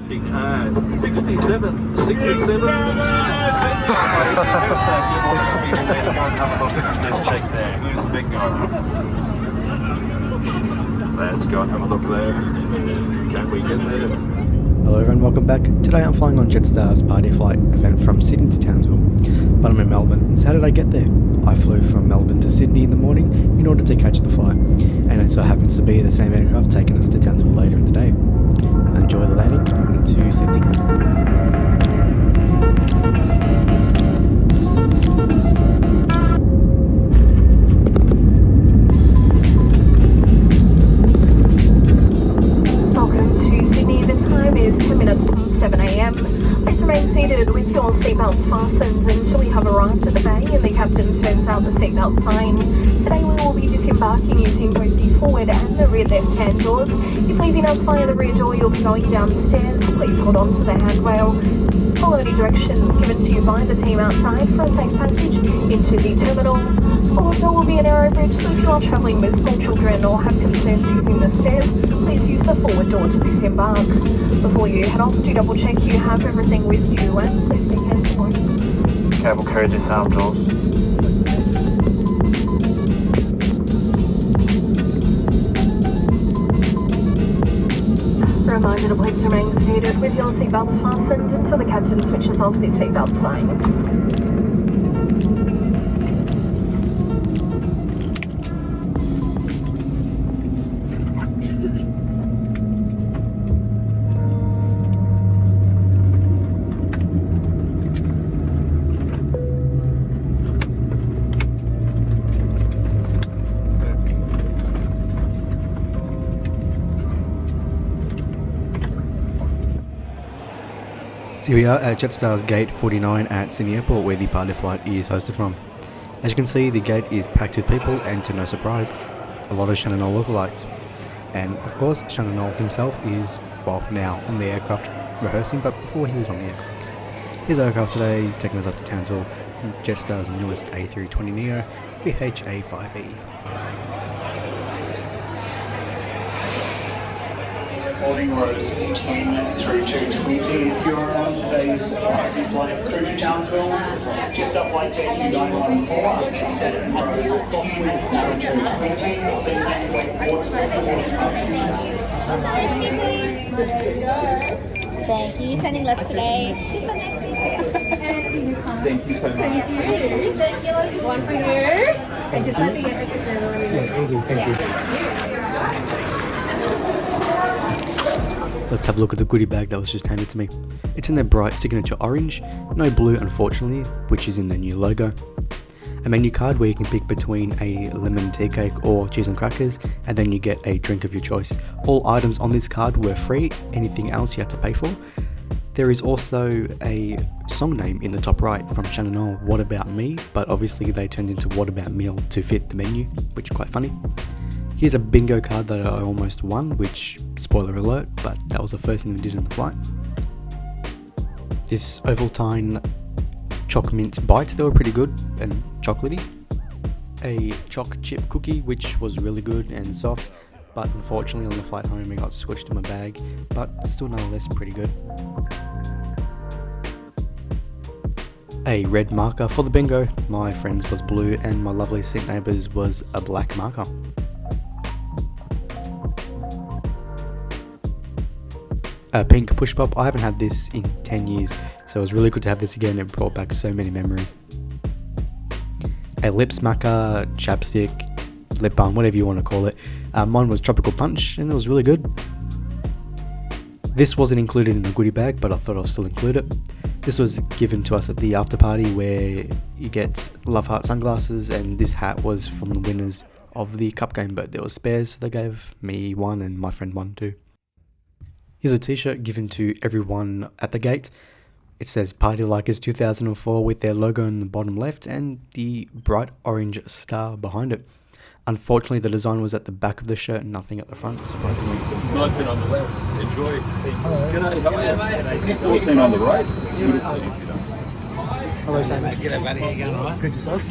67, 67. Let's check there. Who's the big guy? Let's go and have a look there. Can we get there? Hello everyone, welcome back. Today I'm flying on Jetstar's party flight event from Sydney to Townsville, but I'm in Melbourne. So how did I get there? I flew from Melbourne to Sydney in the morning in order to catch the flight, and it so happens to be the same aircraft taking us to Townsville later in the day. Enjoy the landing to Sydney. With your seatbelts fastened until we have arrived at the bay and the captain turns out the seatbelt sign. Today we will be disembarking using both the forward and the rear left-hand doors. If leaving us via the rear door, you'll be going down the stairs. Please hold on to the handrail. Follow any directions given to you by the team outside for a safe passage into the terminal. Forward door will be a narrow bridge, so if you are travelling with small children or have concerns using the stairs, please use the forward door to disembark. Before you head off, do double check you have everything with you and please take hands. Cable carrier disarm doors. Reminder to please remain seated with your seatbelts fastened until the captain switches off the seatbelt sign. So here we are at Jetstar's Gate 49 at Sydney Airport, where the party flight is hosted from. As you can see, the gate is packed with people, and to no surprise, a lot of Shannon lookalikes. And of course, Shannon himself is, well, now on the aircraft rehearsing, but before he was on the aircraft. His aircraft today, taking us up to Townsville, Jetstar's newest A320neo, VHA-5E. Boarding rows 10 through to 20. If you're on today's flight through to Townsville, just up flight JQ914, 7 rows 10 through to 20. Please make your way forward to the Thank you. Turning left today. Just on next. Thank you so much. Thank you. One for you. And just let me get this. Thank you. Let's have a look at the goodie bag that was just handed to me. It's in their bright signature orange, no blue unfortunately, which is in their new logo. A menu card where you can pick between a lemon tea cake or cheese and crackers, and then you get a drink of your choice. All items on this card were free, anything else you had to pay for. There is also a song name in the top right from Shannon, What About Me, but obviously they turned into What About Meal to fit the menu, which is quite funny. Here's a bingo card that I almost won, which, spoiler alert, but that was the first thing we did in the flight. This Ovaltine choc mint bites, they were pretty good and chocolatey. A choc chip cookie, which was really good and soft, but unfortunately on the flight home it got squished in my bag, but still nonetheless pretty good. A red marker for the bingo, my friend's was blue and my lovely seat neighbour's was a black marker. A pink push pop, I haven't had this in 10 years, so it was really good to have this again. It brought back so many memories. A lip smacker, chapstick, lip balm, whatever you want to call it. Mine was Tropical Punch and it was really good. This wasn't included in the goodie bag, but I thought I'll still include it. This was given to us at the after party where you get Love Heart sunglasses, and this hat was from the winners of the cup game, but there was spares, so they gave me one and my friend one too. Here's a t-shirt given to everyone at the gate. It says Party Likers 2004 with their logo in the bottom left and the bright orange star behind it. Unfortunately, the design was at the back of the shirt and nothing at the front, surprisingly. 19 on the left. Enjoy. G'day, how are you? 14 on the right. Hello, Sam. G'day, buddy. How you going, all right? Good yourself?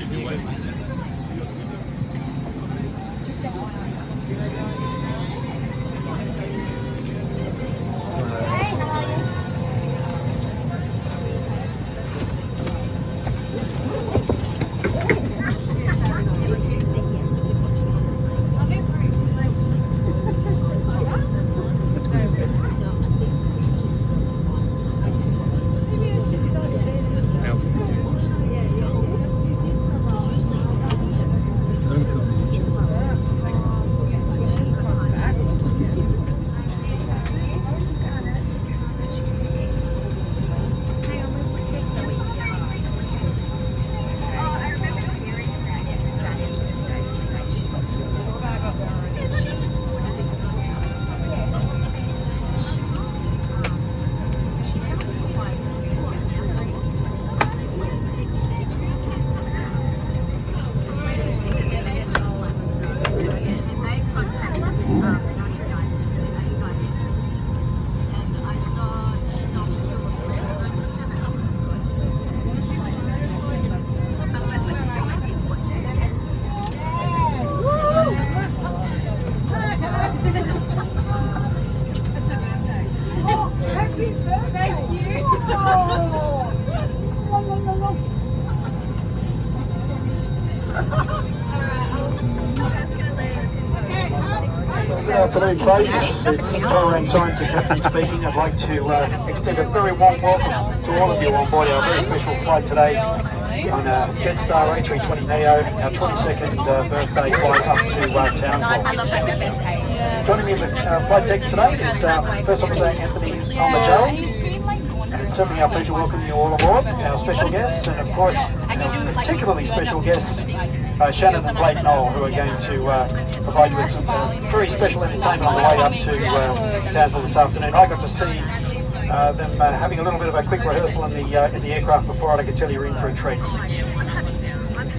Good afternoon, folks. It's Tolerant Science and Captain speaking. I'd like to extend a very warm welcome to all of you on board our very special flight today on Jetstar A320neo, our 22nd birthday flight up to Townsville. Joining me in the flight deck today is First Officer Anthony Almajo. And it's certainly our pleasure welcoming you all aboard, our special guests, and of course, our particularly special guests, Shannon and Blake Knoll, who are going to provide you with some very special entertainment on the way up to Townsville this afternoon. I got to see them having a little bit of a quick rehearsal in the aircraft before I could tell you we're in for a treat.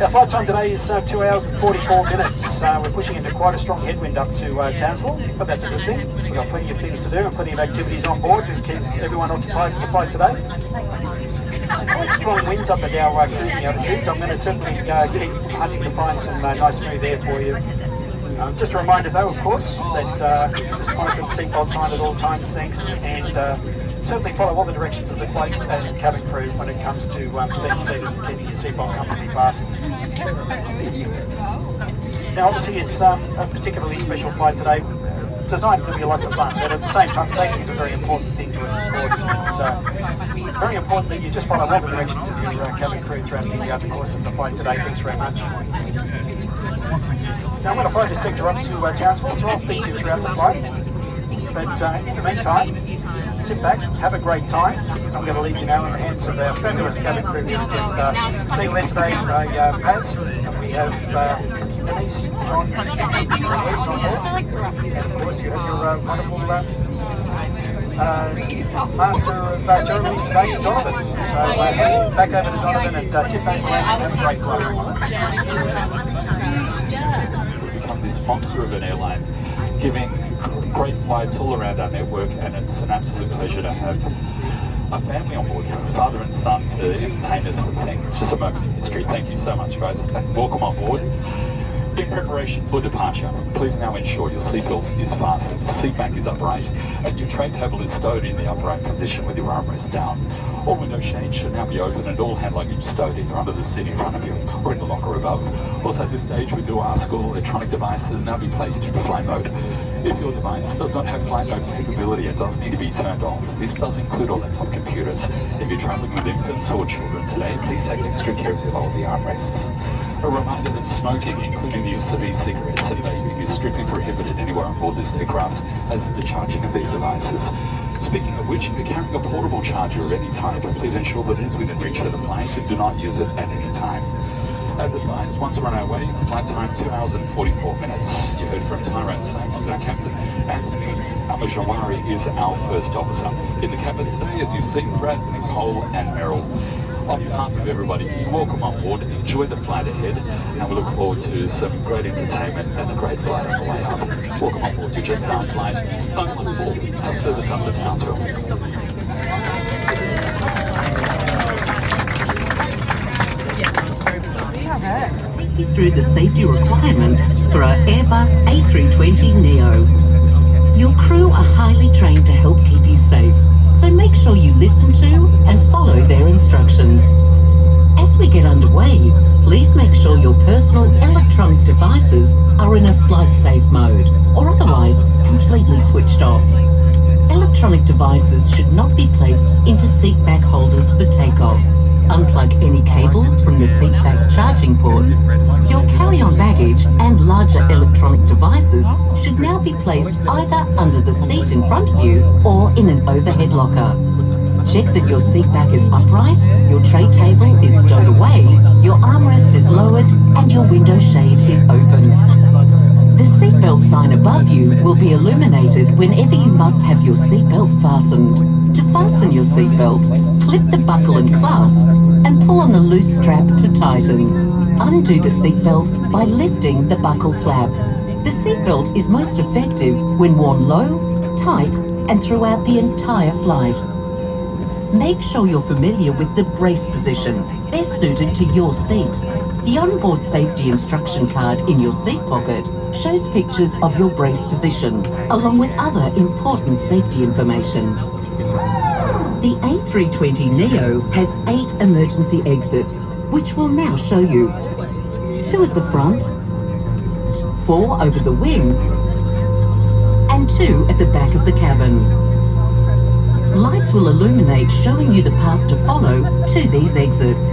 Our flight time today is 2 hours and 44 minutes. We're pushing into quite a strong headwind up to Townsville, but that's a good thing. We've got plenty of things to do and plenty of activities on board to keep everyone occupied in the flight today. Some quite strong winds up at our cruising altitudes. I'm going to certainly keep hunting to find some nice smooth air for you. Just a reminder though, of course, that just monitor the seatbelt sign at all times, thanks, and certainly follow all the directions of the flight and cabin crew when it comes to being seated and keeping your seatbelt comfortably fastened. Now obviously it's a particularly special flight today, designed to be lots of fun, but at the same time safety is a very important thing to us, of course. It's very important that you just follow all the directions of your cabin crew throughout the course of the flight today. Thanks very much. Now I'm going to fly this sector up to Townsville, so I'll speak to you throughout the flight. But in the meantime, sit back, have a great time. I'm going to leave you now in the hands of our fabulous cabin crew here at Jetstar. Being led today by Paz, and we have Denise, John, and Louise on board. And of course you have your wonderful Master of Ceremonies today, Jonathan. So back over to Jonathan and sit back, relax, and have a great flight. Become the sponsor of an airline, giving great flights all around our network, and it's an absolute pleasure to have a family on board, father and son, to entertain us with things. It's just a moment in history. Thank you so much, guys. Welcome on board. In preparation for departure, please now ensure your seatbelt is fastened, the seat back is upright, and your tray table is stowed in the upright position with your armrest down. All window shades should now be open and all hand luggage stowed either under the seat in front of you or in the locker above. Also at this stage we do ask all electronic devices now be placed into flight mode. If your device does not have flight mode capability, it does need to be turned off. This does include all laptop computers. If you're travelling with infants or children today, please take extra care of all the armrests. A reminder that smoking, including the use of e-cigarettes and vaping, is strictly prohibited anywhere on board this aircraft, as is the charging of these devices. Speaking of which, if you're carrying a portable charger of any type, please ensure that it is within reach of the plane and do not use it at any time. As advised, once we're on our way, flight time 2 hours and 44 minutes. You heard from Tyrant Science, our captain. Anthony Almajawari is our first officer. In the cabin today, as you see, Brad, Nicole and Meryl. On behalf of everybody, welcome on board, enjoy the flight ahead, and we look forward to some great entertainment and a great flight on the way up. Welcome on board your Jetstar flight, on board our service up to Townsville. Take you through the safety requirements for our Airbus A320neo. Your crew are highly trained to help keep you safe, so make sure you listen to and follow their instructions. As we get underway, please make sure your personal electronic devices are in a flight-safe mode, or otherwise completely switched off. Electronic devices should not be placed into seat back holders for takeoff. Unplug any cables from the seat back charging ports. Your carry-on baggage and larger electronic devices should now be placed either under the seat in front of you or in an overhead locker. Check that your seat back is upright, your tray table is stowed away, your armrest is lowered, and your window shade is open. The seatbelt sign above you will be illuminated whenever you must have your seatbelt fastened. To fasten your seatbelt, clip the buckle and clasp and pull on the loose strap to tighten. Undo the seatbelt by lifting the buckle flap. The seatbelt is most effective when worn low, tight, and throughout the entire flight. Make sure you're familiar with the brace position. They're suited to your seat. The onboard safety instruction card in your seat pocket shows pictures of your brace position, along with other important safety information. The A320neo has 8 emergency exits, which we'll now show you. 2 at the front, 4 over the wing, and 2 at the back of the cabin. Lights will illuminate, showing you the path to follow to these exits.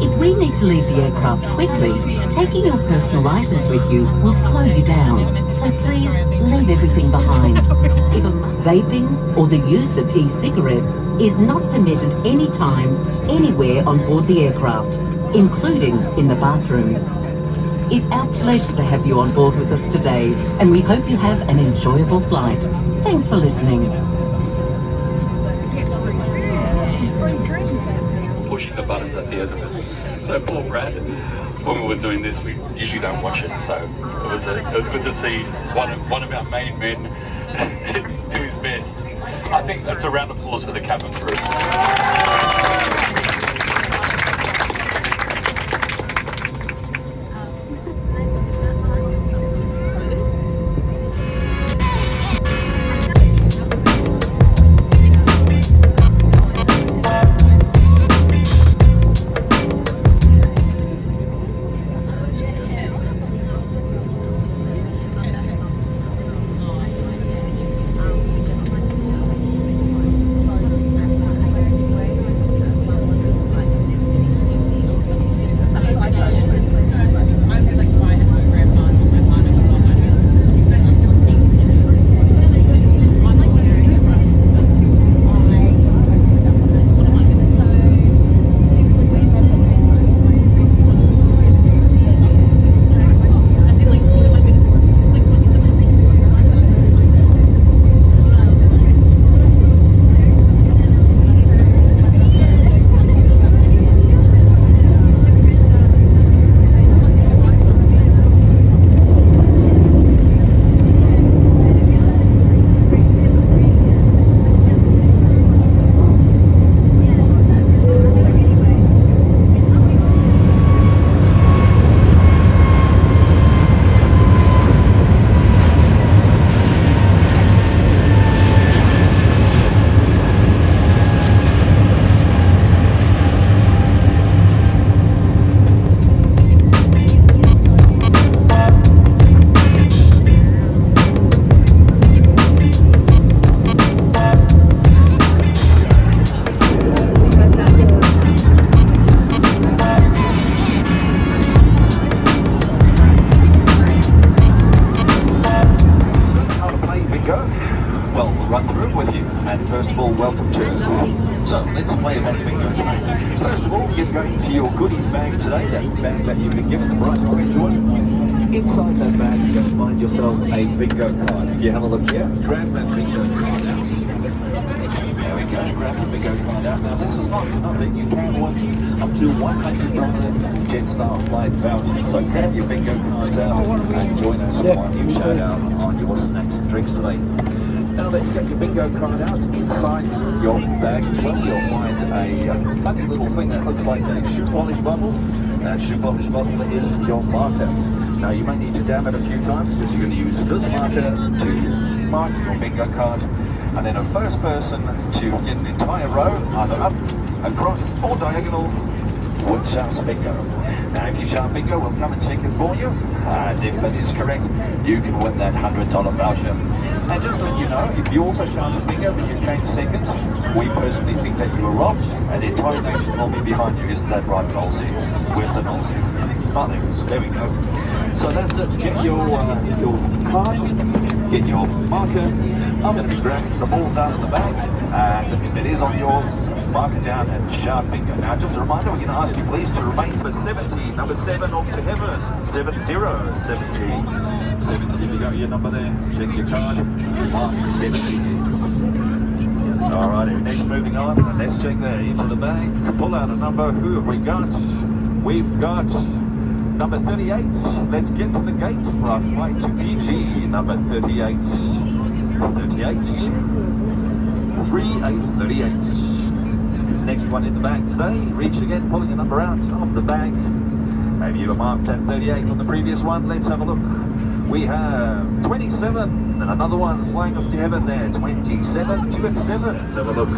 If we need to leave the aircraft quickly, taking your personal items with you will slow you down, so please leave everything behind. If vaping or the use of e-cigarettes is not permitted anytime, anywhere on board the aircraft, including in the bathrooms. It's our pleasure to have you on board with us today, and we hope you have an enjoyable flight. Thanks for listening. Pushing the buttons at the end of it. So poor Brad, when we were doing this, we usually don't watch it, so it was good to see one of our main men do his best. I think that's a round of applause for the cabin crew. welcome to. So let's play a match bingo today. First of all, you're going to your goodies bag today, that bag that you've been given, the bright orange one. Inside that bag, you're going to find yourself a bingo card. If you have a look here, grab that bingo card out. There we go, grab the bingo card out. Now this is not nothing, you can win up to $100 Jetstar flight vouchers. So grab your bingo cards out and join us on your showdown on your snacks and drinks today. Now that you get your bingo card out, inside your bag as well, you'll find a funny little thing that looks like a shoe polish bottle. That shoe polish bottle is your marker. Now you may need to dab it a few times because you're going to use this marker to mark your bingo card. And then a first person to get an entire row, either up, across or diagonal, would shout bingo. Now if you shout bingo, we'll come and check it for you. And if that is correct, you can win that $100 voucher. And just to let you know, if you also shouted bingo but you came second, we personally think that you were robbed and the entire nation will be behind you. Isn't that right, Rolsey? Where's the Rolsey? Oh, there we go. So that's it. Get your card, get your marker. I'm going to be grabbing some balls out of the bag, and if it is on yours, mark it down and shout bingo. Now just a reminder, we're going to ask you please to remain for 70, number 7 off to heaven, 70, 70, you got your number there, check your card, mark 70. Alrighty, next moving on, let's check there, into the bag, pull out a number, who have we got? We've got number 38, let's get to the gate for our flight to PG, number 38, 38. Next one in the bag today, reach again, pulling a number out of the bag. Maybe you were marked at 38 on the previous one, let's have a look. We have 27, and another one flying off to heaven there, 27, 2 at 7, let's have a look.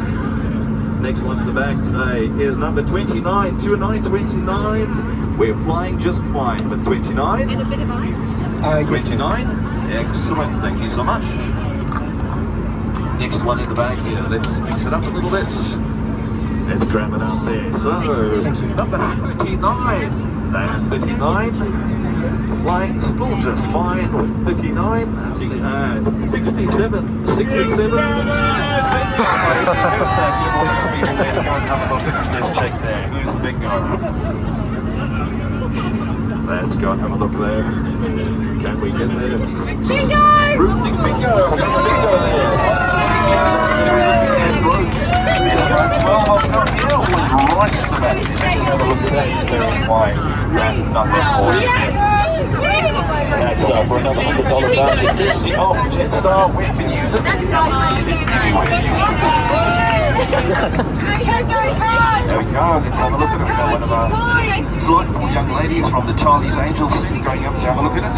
Next one in the bag today is number 29, 2929. We're flying just fine with 29. And a bit of ice. 29. Excellent, thank you so much. Next one in the bag here. Let's mix it up a little bit. Let's grab it out there. So, number 39 and 39. Flying still just fine with 39. 67. 67. Let's check there. Who's the big guy? Let's go and have a look there. Can we get there? Bingo! Route 6 bingo! Bingo there! Right to the back. Let's have a look at that. Very wide. And number 40. That's for another $100 voucher. Courtesy of Jetstar. Where can you use it? There we go. Let's have a look at it. We've got one of our delightful young ladies from the Charlie's Angels set going up to have a look at it.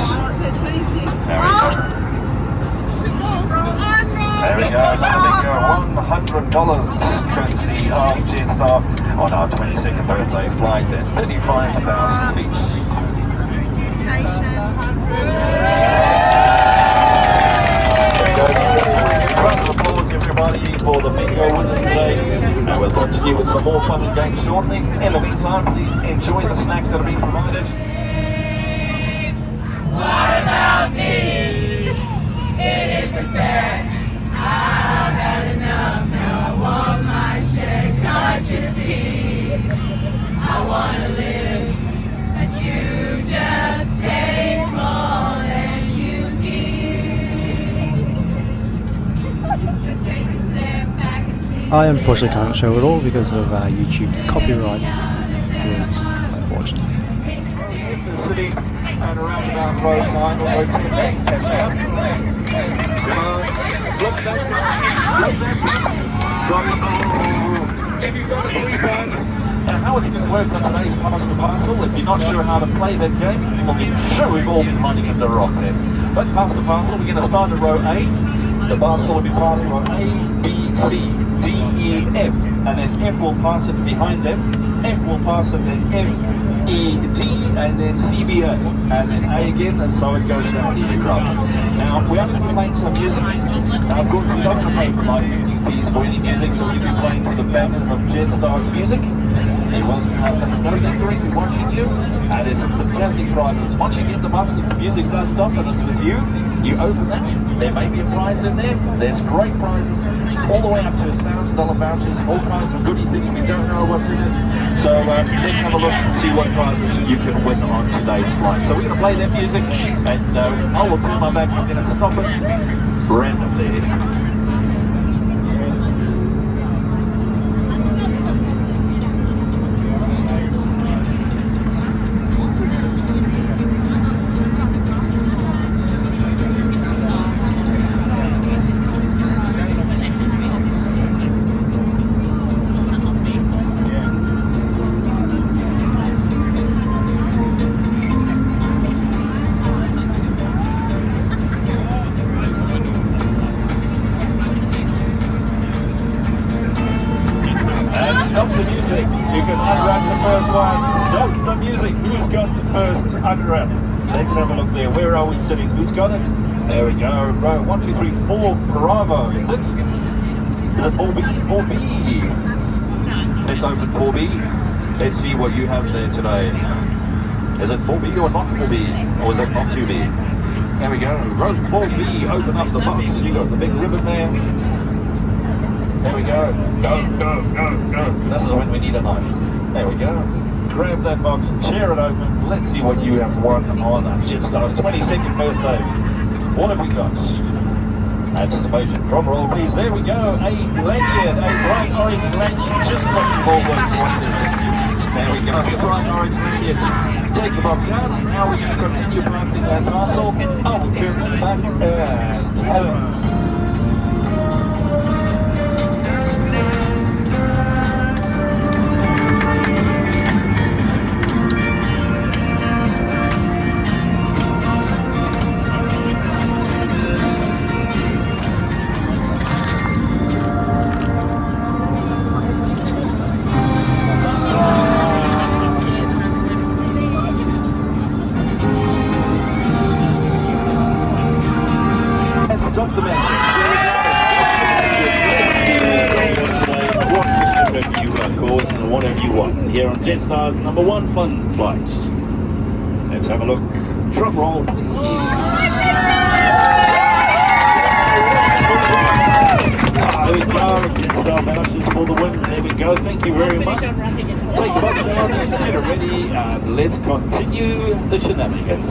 There we go. There we go. $100 courtesy of Jetstar on our 22nd birthday flight at 35,000 feet. Round of applause, everybody, for the bingo winners today. And we'll talk to you with some more fun and games shortly. In the meantime, please enjoy the snacks that are being provided. What about me? It isn't fair. I've had enough. Now I want my share. Can't you see? I want to live, but you just take more than you give. So take a step back and see. I unfortunately can't show it all because of YouTube's copyrights rules, unfortunately. The city and around about road 9 or road 10. Catch up. Come on. Look back. If you've got a refund, how it's going to work on today's Pass the Parcel, if you're not sure how to play that game, well, I'm sure we've all been running into rock then. Let's Pass the Parcel. We're going to start at row A. The parcel will be passing row A, B, C, D, E, F. And then F will pass it behind them. F will pass it, then F, E, D, and then C, B, A. And then A again, and so it goes down the aircraft. Now, we are going to be playing some music. Now, of course, we don't have to pay for live music fees for any music, so we'll be playing for the fans of Jetstar's music. They will have no lingering watching you, and there's some fantastic prizes. Once you get the box, if the music does stop and it's with you, you open that, there may be a prize in there. There's great prizes, all the way up to $1,000 vouchers, all kinds of goodie things we don't know what's in it. So let's have a look and see what prizes you can win on today's flight. So we're going to play that music, and I will turn my back, I'm going to stop it randomly. Stop the music. You can unwrap the first one. Stop the music. Who's got the first unwrap? Let's have a look there. Where are we sitting? Who's got it? There we go. Row 1, 2, 3, 4. Bravo. Is it? Is it 4B? 4B. Let's open 4B. Let's see what you have there today. Is it 4B or not 4B? Or is it not 2B? There we go. Row 4B. Open up the box. You got the big ribbon there. There we go. Go, go, go, go. This is when we need a knife. There we go. Grab that box, tear it open. Let's see what you have won on Jetstar's 22nd birthday. What have we got? Anticipation. Drum roll, please. There we go. A lanyard, a bright orange lanyard. Just looking forward to it. There we go. The bright orange lanyard. Take the box out. Now we're going to continue passing that parcel. I will turn to the back. Jetstar's number 1 fun flight. Let's have a look. Drum roll. There we go. Jetstar manages for the win. There we go. Thank you very much. Take touchdown. Get ready. Let's continue the shenanigans.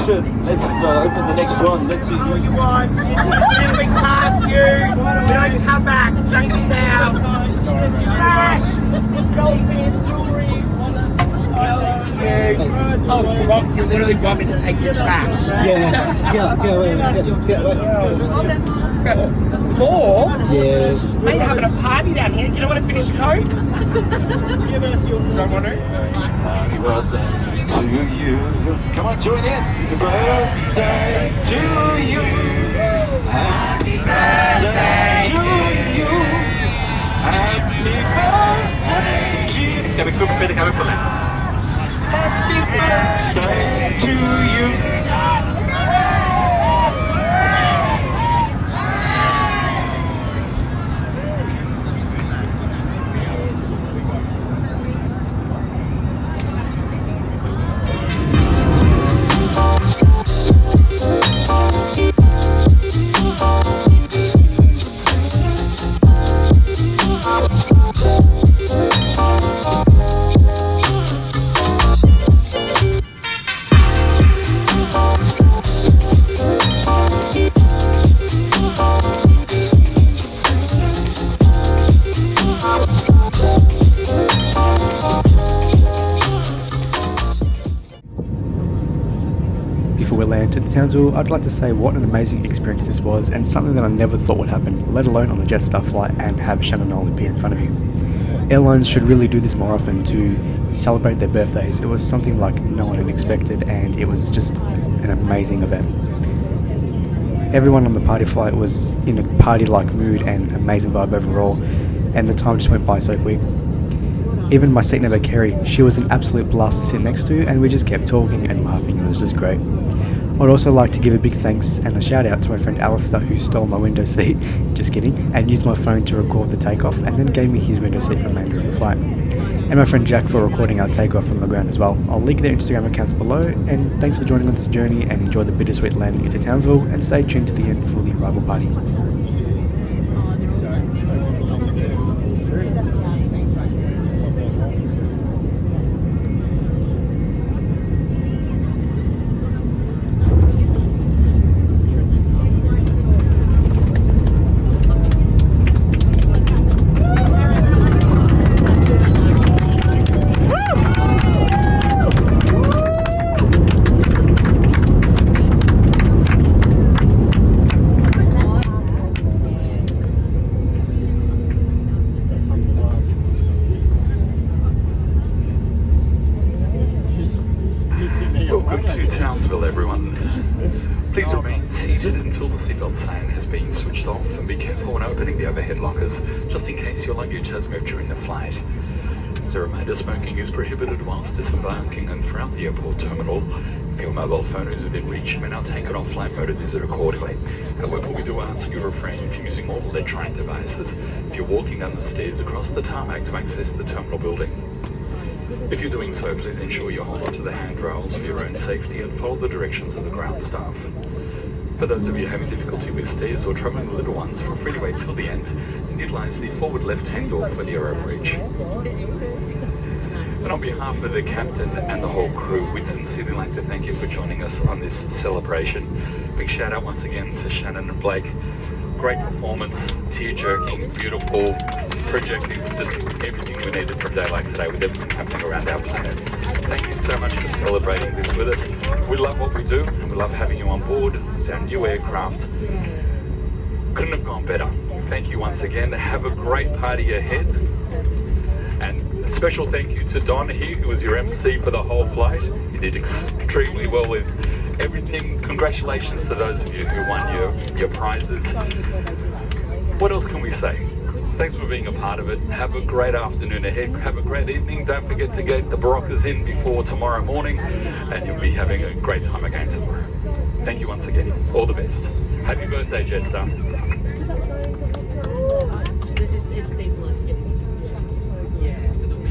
Let's open the next one. Let's see who you want. If we pass you, we don't come back. Chuck it down. Trash. Gold tin, jewelry, wallets. Oh, you literally want me to take your trash? More? Yes. Mate, you're having a party down here. You don't want to finish your coke? Give us your... Don't want to? Happy birthday to you. Come on, join in. Happy birthday to you. Happy birthday to you. Happy birthday to you. Ska vi klubba lite på den? Happy birthday to you. Before we land to Townsville, I'd like to say what an amazing experience this was and something that I never thought would happen, let alone on a Jetstar flight and have Shannon Nolan appear in front of you. Airlines should really do this more often to celebrate their birthdays. It was something like no one had expected and it was just an amazing event. Everyone on the party flight was in a party-like mood and amazing vibe overall, and the time just went by so quick. Even my seat neighbour Kerry, she was an absolute blast to sit next to, and we just kept talking and laughing. It was just great. I'd also like to give a big thanks and a shout out to my friend Alistair, who stole my window seat, just kidding, and used my phone to record the takeoff and then gave me his window seat for the remainder of the flight. And my friend Jack for recording our takeoff from the ground as well. I'll link their Instagram accounts below, and thanks for joining on this journey and enjoy the bittersweet landing into Townsville, and stay tuned to the end for the arrival party. Welcome to Townsville, everyone. Please remain seated until the seatbelt sign has been switched off, and be careful when opening the overhead lockers, just in case your luggage has moved during the flight. As a reminder, smoking is prohibited whilst disembarking and throughout the airport terminal. If your mobile phone is within reach, you may not take it off flight mode and use it accordingly. However, we do ask you to refrain from using all electronic devices if you're walking down the stairs across the tarmac to access the terminal building. If you're doing so, please ensure you hold onto the handrails for your own safety and follow the directions of the ground staff. For those of you having difficulty with stairs or travelling with little ones, feel free to wait till the end and utilise the forward left-hand door for the aero bridge. And on behalf of the captain and the whole crew, we'd sincerely like to thank you for joining us on this celebration. Big shout out once again to Shannon and Blake. Great performance, tear-jerking, beautiful, projecting just everything we needed from a day like today with everything happening around our planet. Thank you so much for celebrating this with us. We love what we do and we love having you on board. It's our new aircraft. Couldn't have gone better. Thank you once again. Have a great party ahead and Special thank you to Don here, who was your MC for the whole flight. You did extremely well with everything. Congratulations to those of you who won your prizes. What else can we say? Thanks for being a part of it. Have a great afternoon ahead. Have a great evening. Don't forget to get the Baroccas in before tomorrow morning, and you'll be having a great time again tomorrow. Thank you once again. All the best. Happy birthday, Jetstar. It's seamless. Yeah, so there'll be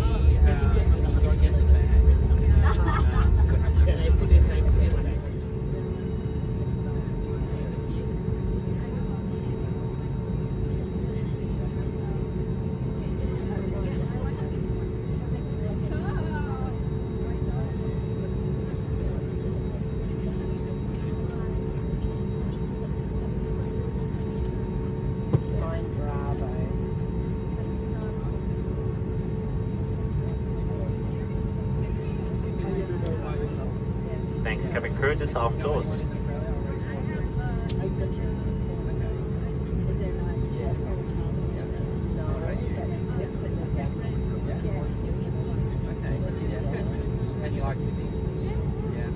Thanks, cabin crew, just off doors. And you like Sydney? Yeah.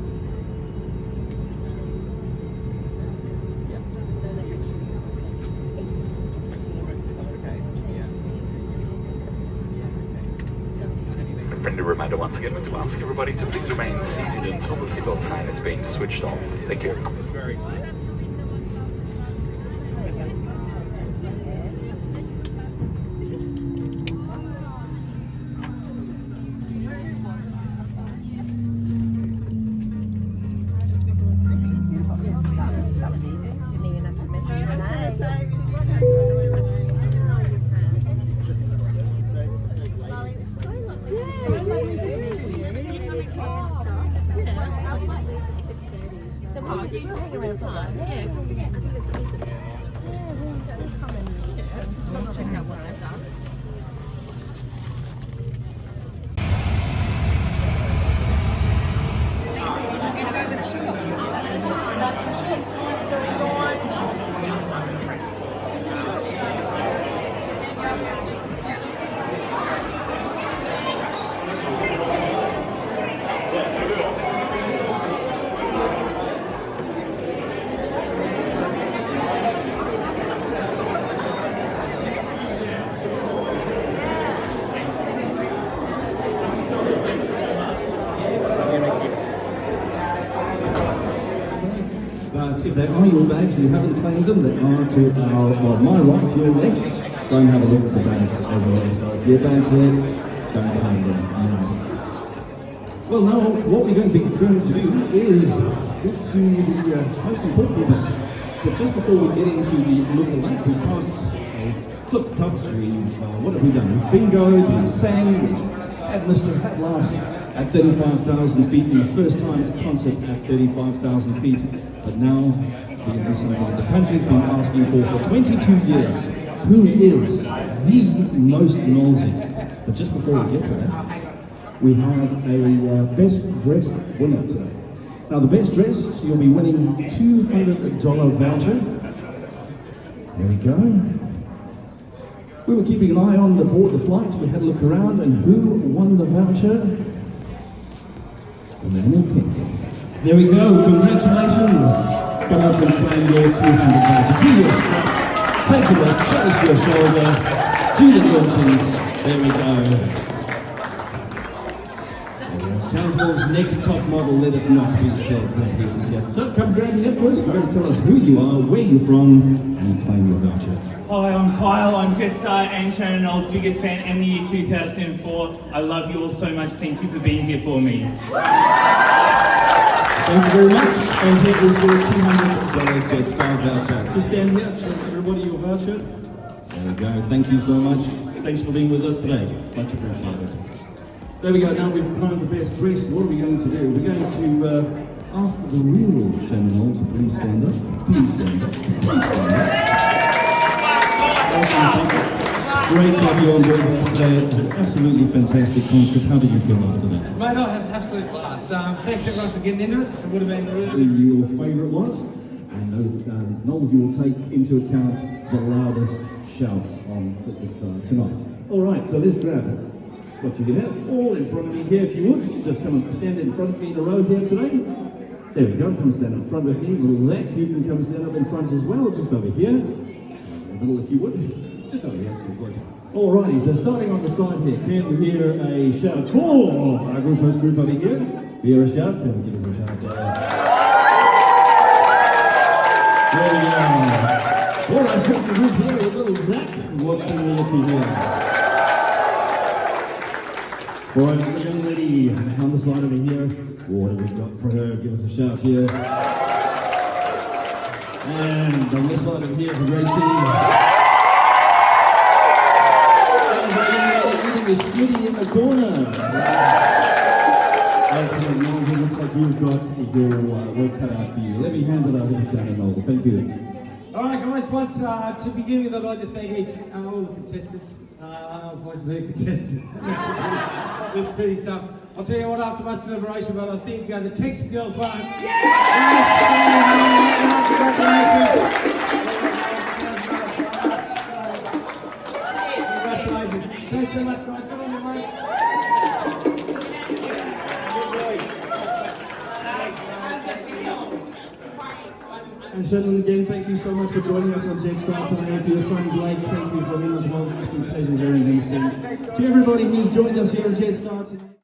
A friendly reminder once again to ask everybody to please remain seated until the seatbelt sign is being switched off. Thank you. Very good. But if they are your bags and you haven't claimed them, they are to my right, your left. Go and have a look at the bags as well. So if your bag's there, don't claim them. Well, now what we're going to do is get to the most important bit. But just before we get into the look alike, we've passed flip cups, what have we done? We've bingoed, we sang, we had Mr. Hat laughs at 35,000 feet, the first time at concert at 35,000 feet. But now we're going to do something that the country's been asking for 22 years. Who is the most nosy? But just before we get to that, we have a best dressed winner today. Now the best dressed, you'll be winning $200 voucher. There we go. We were keeping an eye on the board, the flight. We had a look around, and who won the voucher? The man in pink. There we go. Congratulations. Come up and claim your $200 voucher. Do your strap. Take a look. Shoulder to your shoulder. To the Wiltons. There we go. Townsville's next top model, let it not be said. So come grab your first. You're going to tell us who you are, where you're from, and claim your voucher. Hi, I'm Kyle. I'm Jetstar and Shannon Knowles' biggest fan in the year 2004. I love you all so much. Thank you for being here for me. Thank you very much. And here is your $200 Jetstar voucher. Just stand here, show everybody your voucher. There we go. Thank you so much. Thanks for being with us today. Much appreciated. There we go, now we've crowned the best dressed. What are we going to do? We're going to ask the real Shannon Knowles to please stand up. Please stand up. Please stand up. Thank you. Great to have you on board with us today. An absolutely fantastic concert. How do you feel after that? Mate, I had an absolute blast. Thanks everyone for getting into it. It would have been really... Your favourite was, and those Knowles you will take into account the loudest shouts on tonight. All right, so let's grab it. what you can have all in front of me here if you would. Just come and stand in front of me in a row here today. There we go, come stand in front with me. Little Zach, you can come stand up in front as well, just over here. A little if you would. Just over here, good. Alrighty, so starting on the side here, can we hear a shout for our first group over here? We hear a shout, can we give us a shout? There we go. For our second group here, a little Zach, what can we look for here? For our young lady on the side over here, what have we got for her? Give us a shout here. And on this side over here for Gracie. Is Smitty in the corner. Excellent, Miles. It looks like you've got your work cut out for you. Let me hand it over to Shannon Noble. Thank you. All right, guys. Once to begin with, I'd like to thank all the contestants. I always like to be a contestant. It's pretty tough. I'll tell you what, after much deliberation, but I think the Texas girls won. Congratulations. Thanks so much, guys. Good on you, mate. And Shannon, again, thank you so much for joining us on Jetstar tonight. For your son Blake, thank you for him as well. It's been a pleasure hearing him sing. To everybody who's joined us here on Jetstar tonight.